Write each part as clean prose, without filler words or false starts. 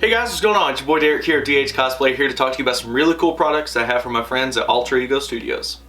Hey guys, what's going on? It's your boy Derek here at DOJ Cosplay, here to talk to you about some really cool products I have from my friends at Alter Ego Studios.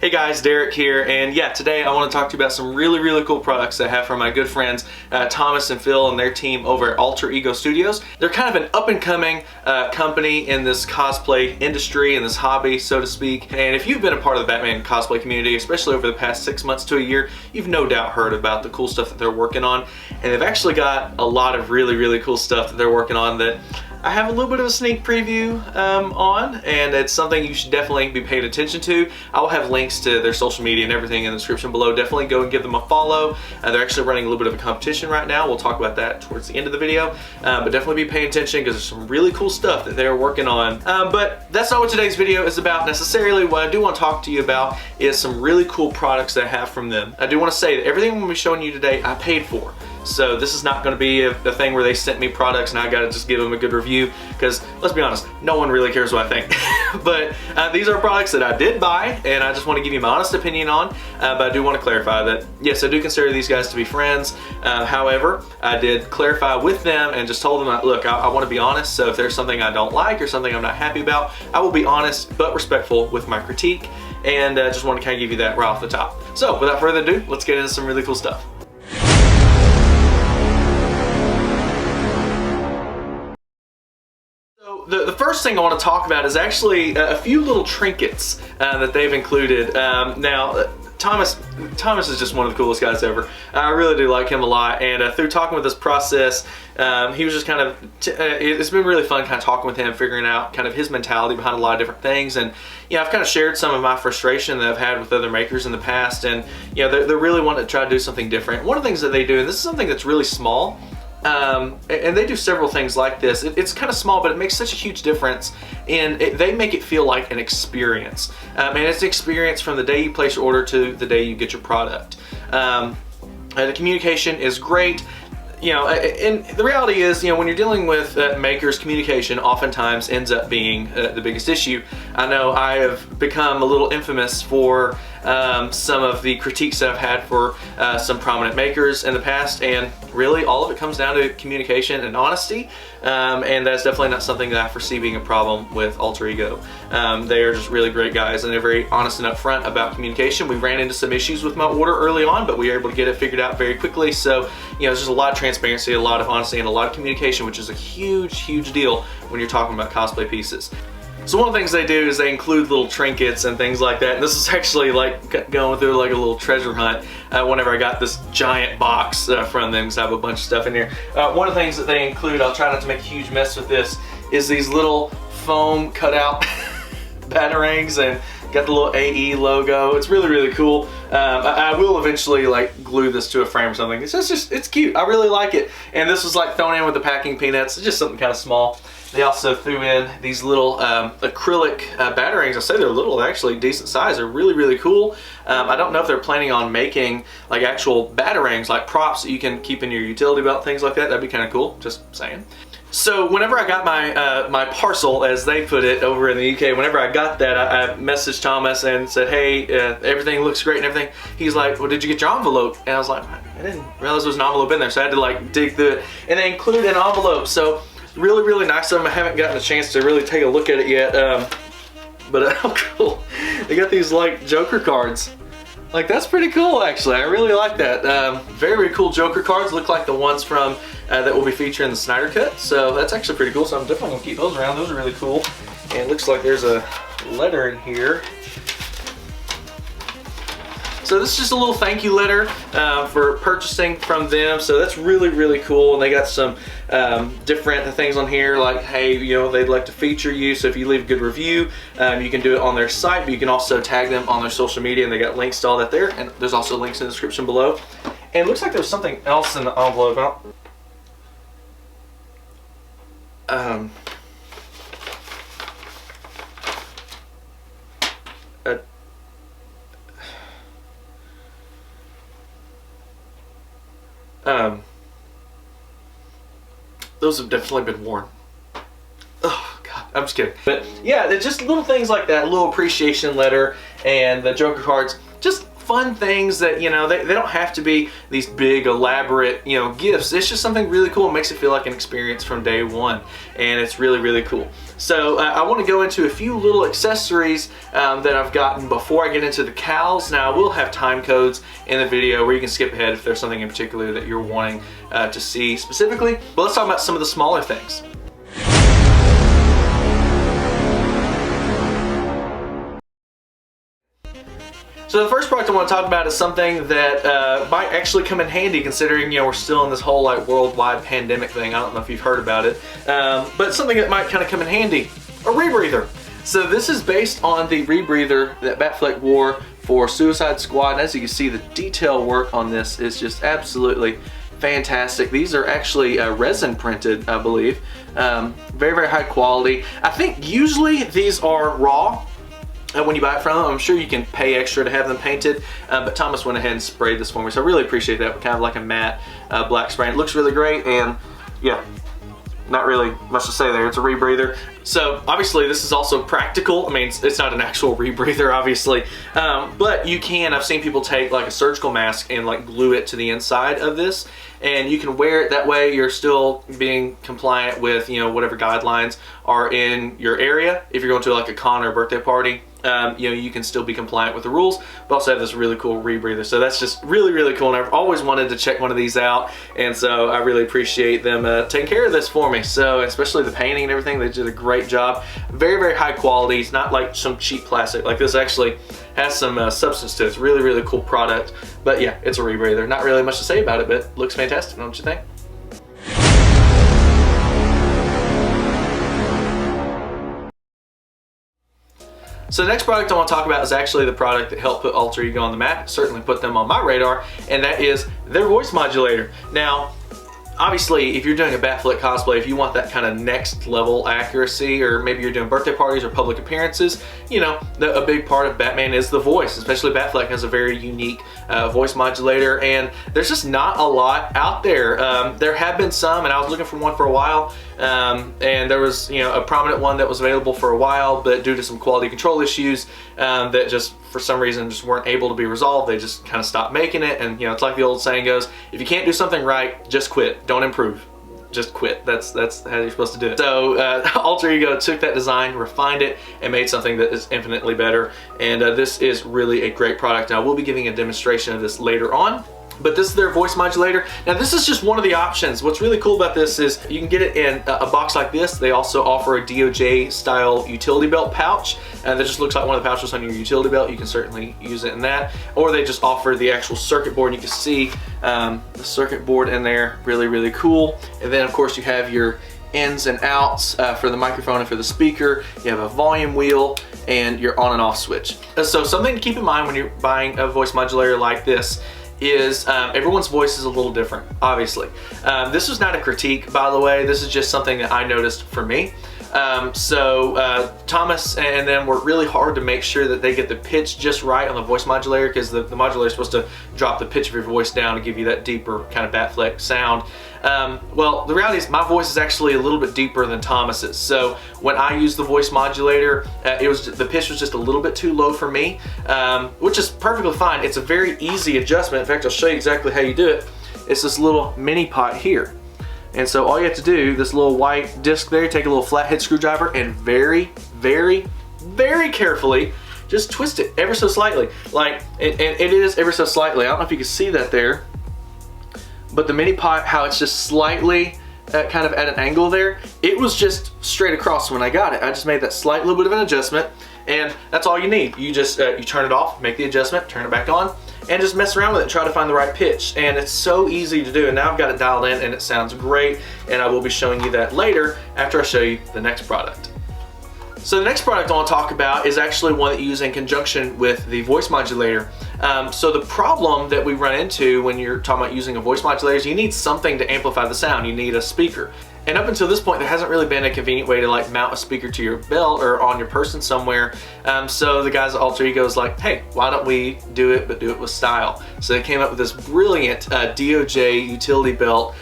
Hey guys, Derek here, and yeah, today I want to talk to you about some really cool products I have from my good friends Thomas and Phil and their team over at Alter Ego Studios. They're kind of an up-and-coming company in this cosplay industry, in this hobby, so to speak. And if you've been a part of the Batman cosplay community, especially over the past 6 months to a year, you've no doubt heard about the cool stuff that they're working on. And they've actually got a lot of really cool stuff that they're working on that I have a little bit of a sneak preview on, and it's something you should definitely be paying attention to. I will have links to their social media and everything in the description below. Definitely go and give them a follow. They're actually running a little bit of a competition right now. We'll talk about that towards the end of the video, but definitely be paying attention because there's some really cool stuff that they're working on. But that's not what today's video is about necessarily. What I do want to talk to you about is some really cool products that I have from them. I do want to say that everything I'm going to be showing you today, I paid for. So this is not going to be a thing where they sent me products and I got to just give them a good review, because let's be honest, no one really cares what I think. But these are products that I did buy and I just want to give you my honest opinion on, but I do want to clarify that yes, I do consider these guys to be friends. However, I did clarify with them and just told them, look, I want to be honest, so if there's something I don't like or something I'm not happy about, I will be honest but respectful with my critique, and just want to kind of give you that right off the top. So without further ado, let's get into some really cool stuff. The first thing I want to talk about is actually a few little trinkets that they've included. Now, Thomas is just one of the coolest guys ever. I really do like him a lot, and through talking with this process, he was just kind of, it's been really fun kind of talking with him, figuring out kind of his mentality behind a lot of different things. And you know, I've kind of shared some of my frustration that I've had with other makers in the past, and you know, they're really wanting to try to do something different. One of the things that they do, and this is something that's really small, and they do several things like this. It's kind of small, but it makes such a huge difference, and they make it feel like an experience. And it's an experience from the day you place your order to the day you get your product. The communication is great. You know, and the reality is, you know, when you're dealing with makers, communication oftentimes ends up being the biggest issue. I know I have become a little infamous for some of the critiques that I've had for some prominent makers in the past, and really all of it comes down to communication and honesty, and that's definitely not something that I foresee being a problem with Alter Ego. They are just really great guys, and they're very honest and upfront about communication. We ran into some issues with my order early on, but we were able to get it figured out very quickly. So, you know, there's just a lot of transparency, a lot of honesty, and a lot of communication, which is a huge deal when you're talking about cosplay pieces. So one of the things they do is they include little trinkets and things like that. And this is actually like going through like a little treasure hunt whenever I got this giant box from them, because I have a bunch of stuff in here. One of the things that they include, I'll try not to make a huge mess with this, is these little foam cutout batarangs, and got the little AE logo. It's really cool. I will eventually like glue this to a frame or something. It's cute. I really like it. And this was like thrown in with the packing peanuts. It's just something kind of small. They also threw in these little acrylic batarangs. I say they're little, they're actually decent size. They're really cool. I don't know if they're planning on making like actual batarangs, like props that you can keep in your utility belt, things like that. That'd be kind of cool, just saying. So whenever I got my my parcel, as they put it over in the UK, whenever I got that, I messaged Thomas and said, hey, everything looks great and everything. He's like, well, did you get your envelope? And I was like, I didn't realize there was an envelope in there, so I had to like dig through it. And they included an envelope, so really nice of them. I haven't gotten a chance to really take a look at it yet, but how cool. They got these like Joker cards. Like, that's pretty cool, actually. I really like that. Very cool Joker cards. Look like the ones from that will be featured in the Snyder Cut. So that's actually pretty cool. So I'm definitely gonna keep those around. Those are really cool. And it looks like there's a letter in here. So this is just a little thank you letter for purchasing from them. So that's really cool. And they got some different things on here, like, hey, you know, they'd like to feature you. So if you leave a good review, you can do it on their site, but you can also tag them on their social media, and they got links to all that there. And there's also links in the description below. And it looks like there's something else in the envelope. Those have definitely been worn. Oh God, I'm just kidding. But yeah, they're just little things like that, a little appreciation letter and the Joker cards, just fun things that, you know, they don't have to be these big elaborate, you know, gifts. It's just something really cool. It makes it feel like an experience from day one, and it's really, really cool. So I want to go into a few little accessories that I've gotten before I get into the cowls. Now I will have time codes in the video where you can skip ahead if there's something in particular that you're wanting to see specifically. But let's talk about some of the smaller things. So the first product I want to talk about is something that might actually come in handy, considering, you know, we're still in this whole like worldwide pandemic thing. I don't know if you've heard about it, but something that might kind of come in handy: a rebreather. So this is based on the rebreather that Batfleck wore for Suicide Squad, and as you can see, the detail work on this is just absolutely fantastic. These are actually resin printed, I believe. Very, very high quality. I think usually these are raw. When you buy it from them, I'm sure you can pay extra to have them painted, but Thomas went ahead and sprayed this for me, so I really appreciate that. Kind of like a matte black spray. It looks really great, and yeah, not really much to say there. It's a rebreather. So obviously this is also practical. I mean, it's not an actual rebreather, obviously, but you can. I've seen people take like a surgical mask and like glue it to the inside of this, and you can wear it that way. You're still being compliant with, you know, whatever guidelines are in your area. If you're going to like a con or a birthday party, you know, you can still be compliant with the rules, but also have this really cool rebreather. So that's just really, really cool, and I've always wanted to check one of these out, and so I really appreciate them taking care of this for me. So especially the painting and everything, they did a great job. Very, very high quality. It's not like some cheap plastic. Like this actually has some substance to it. It's really, really cool product. But yeah, it's a rebreather. Not really much to say about it, but looks fantastic, don't you think? So the next product I want to talk about is actually the product that helped put Alter Ego on the map. Certainly put them on my radar, and that is their voice modulator. Now, obviously, if you're doing a Batfleck cosplay, if you want that kind of next level accuracy, or maybe you're doing birthday parties or public appearances, you know, a big part of Batman is the voice. Especially Batfleck has a very unique voice modulator, and there's just not a lot out there. There have been some, and I was looking for one for a while, and there was, you know, a prominent one that was available for a while, but due to some quality control issues that just for some reason just weren't able to be resolved, they just kind of stopped making it. And you know, it's like the old saying goes, if you can't do something right, just quit. Don't improve. Just quit. That's how you're supposed to do it. So Alter Ego took that design, refined it, and made something that is infinitely better. And this is really a great product. Now, we'll be giving a demonstration of this later on, but this is their voice modulator. Now, this is just one of the options. What's really cool about this is you can get it in a box like this. They also offer a DOJ style utility belt pouch, and that just looks like one of the pouches on your utility belt. You can certainly use it in that, or they just offer the actual circuit board, and you can see the circuit board in there. Really, really cool. And then of course you have your ins and outs for the microphone and for the speaker. You have a volume wheel and your on and off switch. So something to keep in mind when you're buying a voice modulator like this is everyone's voice is a little different, obviously. This is not a critique, by the way. This is just something that I noticed for me. Thomas and them worked really hard to make sure that they get the pitch just right on the voice modulator, because the modulator is supposed to drop the pitch of your voice down to give you that deeper kind of Batfleck sound. Well, the reality is my voice is actually a little bit deeper than Thomas's. So when I used the voice modulator, the pitch was just a little bit too low for me, which is perfectly fine. It's a very easy adjustment. In fact, I'll show you exactly how you do it. It's this little mini pot here. And so all you have to do, this little white disc there, take a little flathead screwdriver and very, very, very carefully just twist it ever so slightly. Like, and it is ever so slightly. I don't know if you can see that there, but the mini pot, how it's just slightly kind of at an angle there, it was just straight across when I got it. I just made that slight little bit of an adjustment, and that's all you need. You just, you turn it off, make the adjustment, turn it back on, and just mess around with it and try to find the right pitch. And it's so easy to do, and now I've got it dialed in and it sounds great, and I will be showing you that later after I show you the next product. So the next product I want to talk about is actually one that you use in conjunction with the voice modulator. So the problem that we run into when you're talking about using a voice modulator is you need something to amplify the sound. You need a speaker. And up until this point, there hasn't really been a convenient way to like mount a speaker to your belt or on your person somewhere. So the guys at Alter Ego was like, hey, why don't we do it, but do it with style? So they came up with this brilliant DOJ utility belt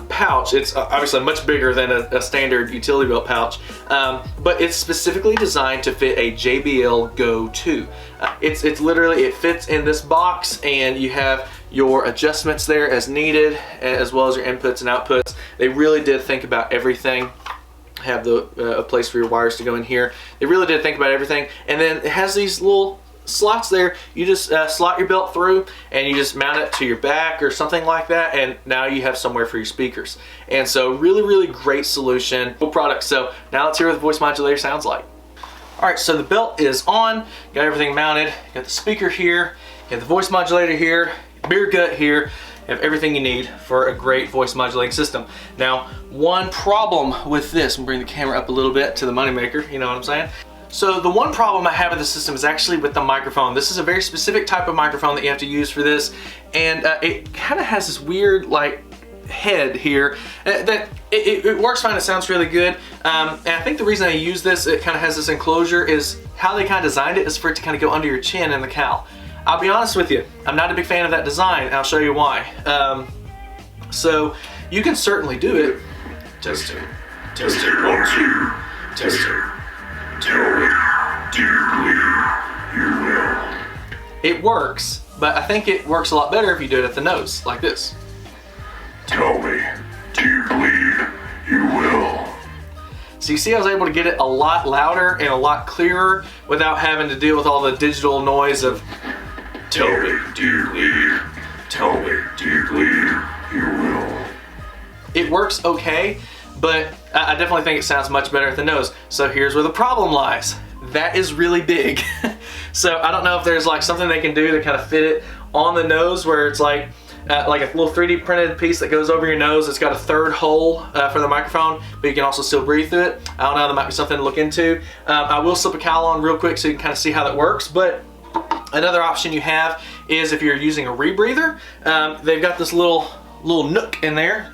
pouch. It's obviously much bigger than a standard utility belt pouch, but it's specifically designed to fit a JBL Go 2. It's literally, it fits in this box, and you have your adjustments there as needed, as well as your inputs and outputs. They really did think about everything. Have a place for your wires to go in here. They really did think about everything. And then it has these little slots there. You just slot your belt through, and you just mount it to your back or something like that, and now you have somewhere for your speakers. And so really great solution, cool product. So now let's hear what the voice modulator sounds like. All right, so the belt is on, got everything mounted, got the speaker here, you have the voice modulator here, beer gut here, you have everything you need for a great voice modulating system. Now, one problem with this, I'm bring the camera up a little bit to the moneymaker, you know what I'm saying? So the one problem I have with the system is actually with the microphone. This is a very specific type of microphone that you have to use for this, and it kind of has this weird like head here that it works fine. It sounds really good, and I think the reason I use this, it kind of has this enclosure, is how they kind of designed it is for it to kind of go under your chin in the cowl. I'll be honest with you, I'm not a big fan of that design, and I'll show you why. So you can certainly do it. Testing, 1, 2, testing. Tell me, do you believe you will? It works, but I think it works a lot better if you do it at the nose, like this. Tell me, do you believe you will? So you see I was able to get it a lot louder and a lot clearer without having to deal with all the digital noise of tell me, do you believe? Tell me, do you believe you will? It works okay, but I definitely think it sounds much better at the nose. So here's where the problem lies. That is really big. So I don't know if there's like something they can do to kind of fit it on the nose where it's like a little 3D printed piece that goes over your nose. It's got a third hole for the microphone, but you can also still breathe through it. I don't know, that might be something to look into. I will slip a cowl on real quick so you can kind of see how that works, but another option you have is if you're using a rebreather, they've got this little nook in there,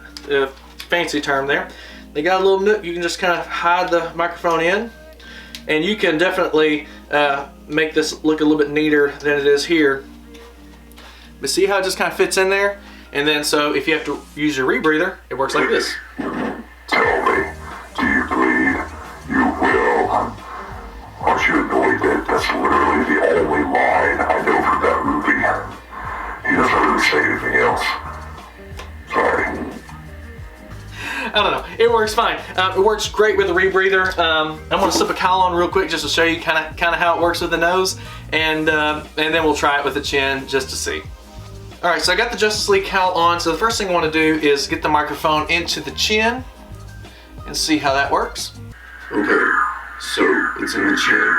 fancy term there. They got a little nook you can just kind of hide the microphone in, and you can definitely make this look a little bit neater than it is here. But see how it just kind of fits in there? And then so if you have to use your rebreather, it works like this. Tell me, do you believe you will? Aren't you annoyed that that's literally the only line I know from that movie? He doesn't really say anything else. Sorry. I don't know, it works fine. It works great with the rebreather. I'm gonna slip a cowl on real quick just to show you kind of how it works with the nose, and then we'll try it with the chin just to see. All right, so I got the Justice League cowl on. So the first thing I want to do is get the microphone into the chin and see how that works. Okay, so it's in the chin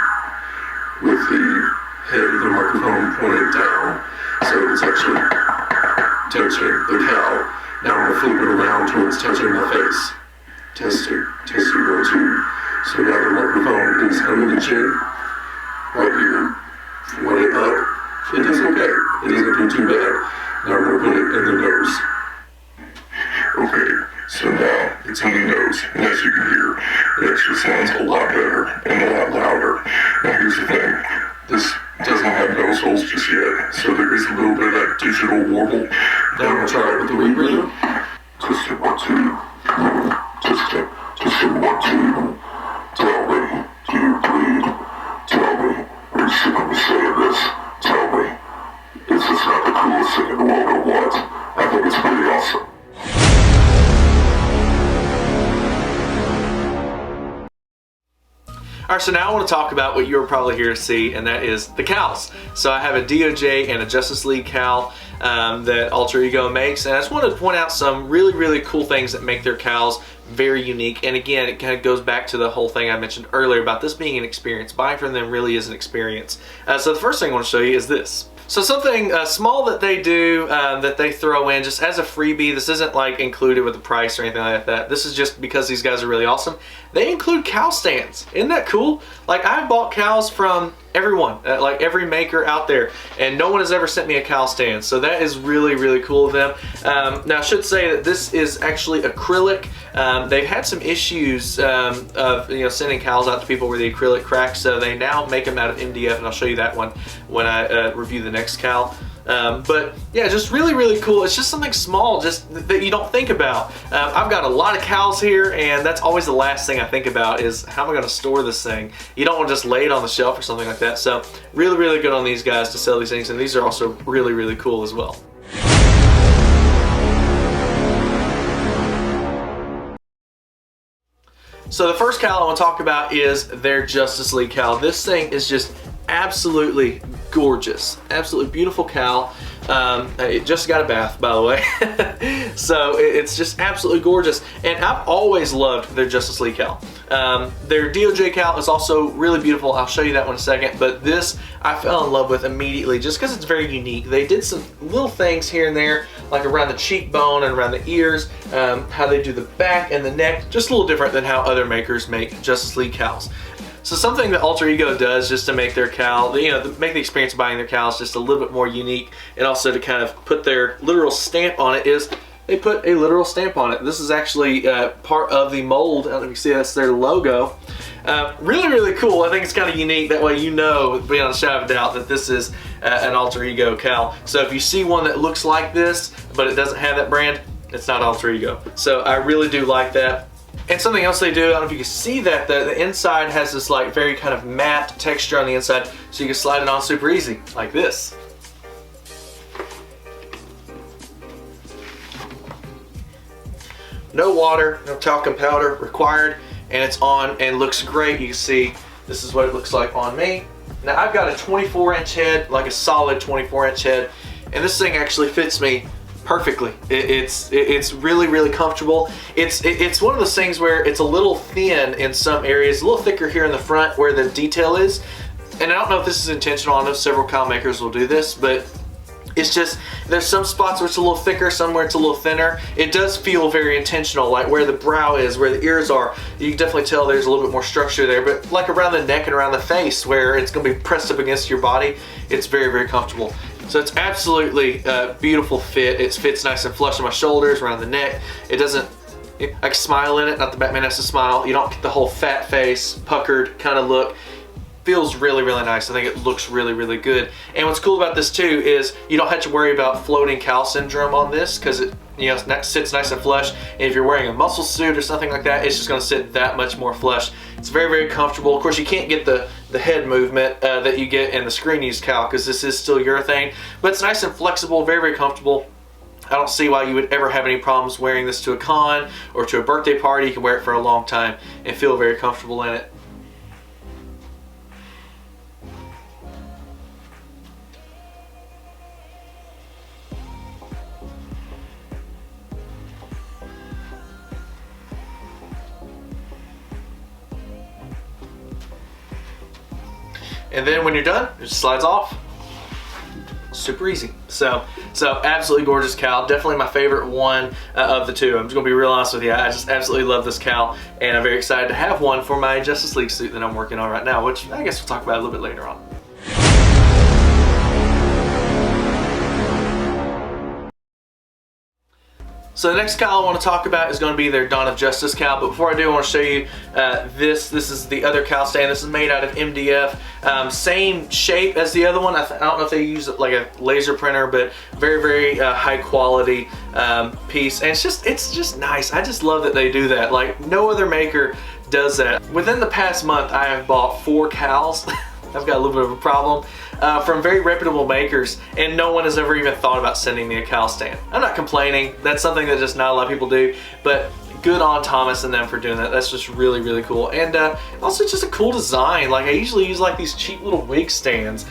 with the head of the microphone pointed down, so it's actually touching the cowl. Now I'm gonna flip it around towards touching my face. Testing, 1, 2. So now the microphone is under the chin, right here. When it up, it does okay. It doesn't do too bad. Now we're gonna put it in the nose. Okay, so now it's in the nose, and as you can hear, it actually sounds a lot better and a lot louder. Now here's the thing, this doesn't have nose holes just yet, so there is a little bit of that digital warble. Now we'll try it with the rebreather. Testing, 1, 2. Testing, 1, 2. Tell me, do you bleed? Tell me, are you sick of me saying this? Tell me, is this not the coolest thing in the world or what? I think it's pretty awesome. All right, so now I want to talk about what you're probably here to see, and that is the cowls. So I have a DOJ and a Justice League cowl that Alter Ego makes, and I just wanted to point out some really cool things that make their cowls very unique. And again, it kind of goes back to the whole thing I mentioned earlier about this being an experience. Buying from them really is an experience. So the first thing I want to show you is this. So something small that they do, that they throw in just as a freebie. This isn't like included with the price or anything like that. This is just because these guys are really awesome. They include cowl stands. Isn't that cool? Like, I've bought cowls from everyone, like every maker out there, and no one has ever sent me a cowl stand, so that is really, really cool of them. Now I should say that this is actually acrylic. They've had some issues of sending cowls out to people where the acrylic cracks, so they now make them out of MDF, and I'll show you that one when I review the next cowl. But yeah, just really, really cool. It's just something small, just that you don't think about. I've got a lot of cowls here, and that's always the last thing I think about is how am I going to store this thing? You don't want to just lay it on the shelf or something like that. So really, really good on these guys to sell these things, and these are also really, really cool as well. So the first cowl I want to talk about is their Justice League cowl. This thing is just absolutely gorgeous, absolutely beautiful cowl. It just got a bath, by the way. So it's just absolutely gorgeous, and I've always loved their Justice League cowl. Their DOJ cowl is also really beautiful. I'll show you that one in a second, but this I fell in love with immediately just because it's very unique. They did some little things here and there, like around the cheekbone and around the ears, how they do the back and the neck, just a little different than how other makers make Justice League cowls. So something that Alter Ego does just to make their cowl, make the experience of buying their cowls just a little bit more unique, and also to kind of put their literal stamp on it, is they put a literal stamp on it. This is actually part of the mold. I don't know if you see that's their logo. Really, really cool. I think it's kind of unique. That way you know, beyond a shadow of a doubt, that this is an Alter Ego cowl. So if you see one that looks like this, but it doesn't have that brand, it's not Alter Ego. So I really do like that. And something else they do, I don't know if you can see that, the inside has this like very kind of matte texture on the inside, so you can slide it on super easy, like this. No water, no talcum powder required, and it's on and looks great. You can see this is what it looks like on me. Now I've got a 24-inch head, like a solid 24-inch head, and this thing actually fits me perfectly. It's really, really comfortable. It's one of those things where it's a little thin in some areas, a little thicker here in the front where the detail is. And I don't know if this is intentional. I know several cowl makers will do this, but it's just, there's some spots where it's a little thicker, somewhere it's a little thinner. It does feel very intentional, like where the brow is, where the ears are. You can definitely tell there's a little bit more structure there, but like around the neck and around the face where it's gonna be pressed up against your body, it's very, very comfortable. So it's absolutely a beautiful fit. It fits nice and flush on my shoulders, around the neck. It doesn't, I can smile in it, not the Batman has to smile. You don't get the whole fat face, puckered kind of look. Feels really, really nice. I think it looks really, really good. And what's cool about this too is you don't have to worry about floating cowl syndrome on this, because it sits nice and flush. And if you're wearing a muscle suit or something like that, it's just gonna sit that much more flush. It's very, very comfortable. Of course, you can't get the head movement that you get in the screen use cowl, because this is still urethane, but it's nice and flexible, very, very comfortable. I don't see why you would ever have any problems wearing this to a con or to a birthday party. You can wear it for a long time and feel very comfortable in it. And then when you're done, it just slides off. Super easy. So absolutely gorgeous cowl. Definitely my favorite one of the two. I'm just gonna be real honest with you. I just absolutely love this cowl, and I'm very excited to have one for my Justice League suit that I'm working on right now, which I guess we'll talk about a little bit later on. So the next cowl I want to talk about is going to be their Dawn of Justice cowl. But before I do, I want to show you this. This is the other cowl stand. This is made out of MDF. Same shape as the other one. I don't know if they use like a laser printer, but very, very high quality piece. And it's just nice. I just love that they do that. Like no other maker does that. Within the past month, I have bought 4 cowls. I've got a little bit of a problem from very reputable makers, and no one has ever even thought about sending me a cowl stand. I'm not complaining. That's something that just not a lot of people do, but good on Thomas and them for doing that. That's just really, really cool. And also just a cool design. Like I usually use like these cheap little wig stands.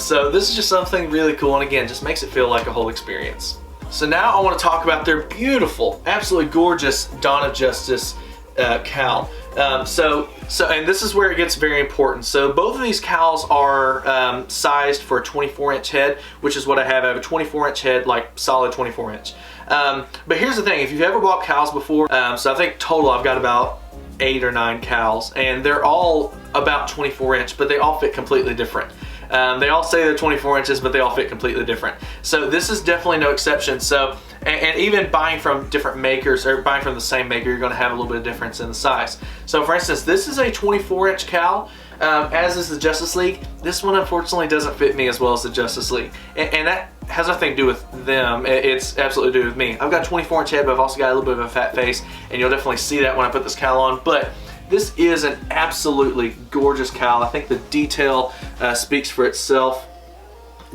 So this is just something really cool, and again, just makes it feel like a whole experience. So now I want to talk about their beautiful, absolutely gorgeous Dawn of Justice cowl. And this is where it gets very important. So both of these cowls are sized for a 24-inch head, which is what I have. I have a 24-inch head, like solid 24-inch. But here's the thing, if you've ever bought cowls before, so I think total I've got about 8 or 9 cowls, and they're all about 24 inch, but they all fit completely different. They all say they're 24 inches, but they all fit completely different. So this is definitely no exception. So, and even buying from different makers or buying from the same maker, you're going to have a little bit of difference in the size. So for instance, this is a 24 inch cowl, as is the Justice League. This one unfortunately doesn't fit me as well as the Justice League. And that has nothing to do with them. It's absolutely to do with me. I've got a 24 inch head, but I've also got a little bit of a fat face, and you'll definitely see that when I put this cowl on. But this is an absolutely gorgeous cowl. I think the detail speaks for itself.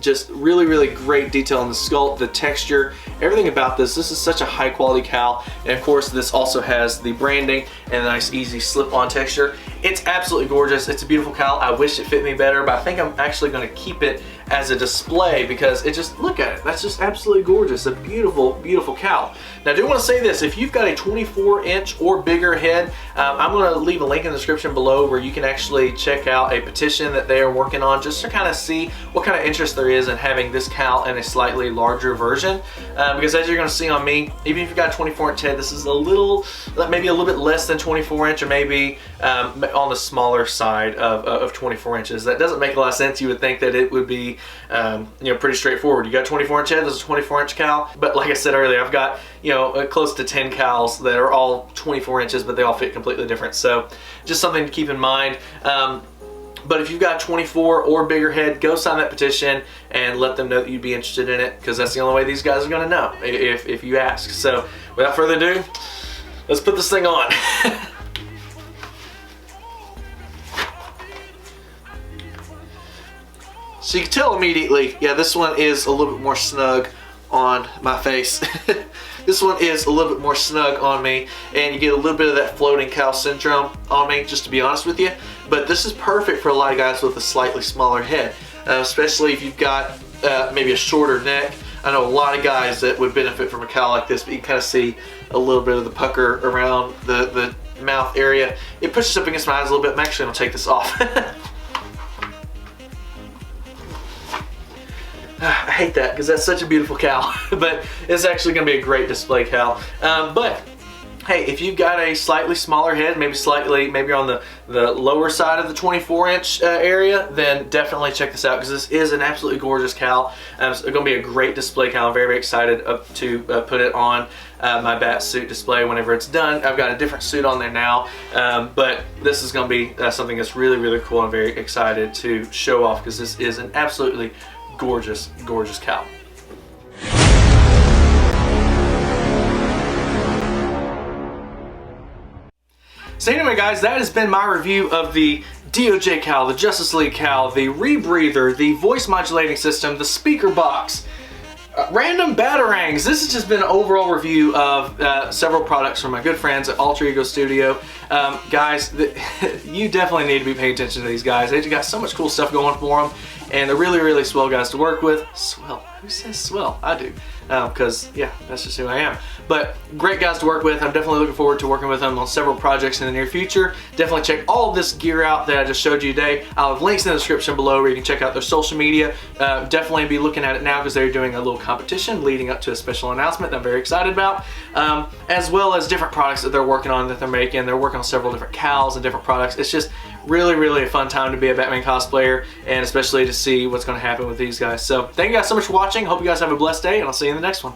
Just really, really great detail in the sculpt, the texture, everything about this. This is such a high quality cowl. And of course, this also has the branding and a nice, easy slip-on texture. It's absolutely gorgeous. It's a beautiful cowl. I wish it fit me better, but I think I'm actually going to keep it as a display because it just, look at it. That's just absolutely gorgeous. A beautiful, beautiful cowl. Now, I do want to say this. If you've got a 24 inch or bigger head, I'm going to leave a link in the description below where you can actually check out a petition that they are working on just to kind of see what kind of interest there is in having this cowl in a slightly larger version. Because as you're going to see on me, even if you've got a 24 inch head, this is a little, maybe a little bit less than 24 inch or maybe on the smaller side of 24 inches. That doesn't make a lot of sense. You would think that it would be you know, pretty straightforward. You got a 24 inch head, this is a 24 inch cowl. But like I said earlier, I've got, you know, close to 10 cowls that are all 24 inches, but they all fit completely different. So just something to keep in mind. But if you've got a 24 or bigger head, go sign that petition and let them know that you'd be interested in it, because that's the only way these guys are going to know if you ask. So without further ado, let's put this thing on. So you can tell immediately, yeah, this one is a little bit more snug on my face. This one is a little bit more snug on me, and you get a little bit of that floating cowl syndrome on me, just to be honest with you. But this is perfect for a lot of guys with a slightly smaller head, especially if you've got maybe a shorter neck. I know a lot of guys that would benefit from a cowl like this, but you can kind of see a little bit of the pucker around the mouth area. It pushes up against my eyes a little bit. I'm actually going to take this off. I hate that because that's such a beautiful cowl, but it's actually going to be a great display cowl. But hey, if you've got a slightly smaller head, maybe on the lower side of the 24 inch area, then definitely check this out because this is an absolutely gorgeous cowl. It's going to be a great display cowl. I'm very, very excited to put it on my bat suit display whenever it's done. I've got a different suit on there now, but this is going to be something that's really, really cool. I'm very excited to show off because this is an absolutely gorgeous, gorgeous cowl. So anyway guys, that has been my review of the DOJ Cowl, the Justice League Cowl, the Rebreather, the voice modulating system, the speaker box, random batarangs. This has just been an overall review of several products from my good friends at Alter Ego Studio. Guys, you definitely need to be paying attention to these guys. They've got so much cool stuff going for them, and they're really, really swell guys to work with. Swell? Who says swell? I do. Because, yeah, that's just who I am. But great guys to work with. I'm definitely looking forward to working with them on several projects in the near future. Definitely check all of this gear out that I just showed you today. I'll have links in the description below where you can check out their social media. Definitely be looking at it now because they're doing a little competition leading up to a special announcement that I'm very excited about. As well as different products that they're working on, that they're making. They're working on several different cowls and different products. It's just really, really a fun time to be a Batman cosplayer, and especially to see what's going to happen with these guys. So thank you guys so much for watching. Hope you guys have a blessed day, and I'll see you in the next one.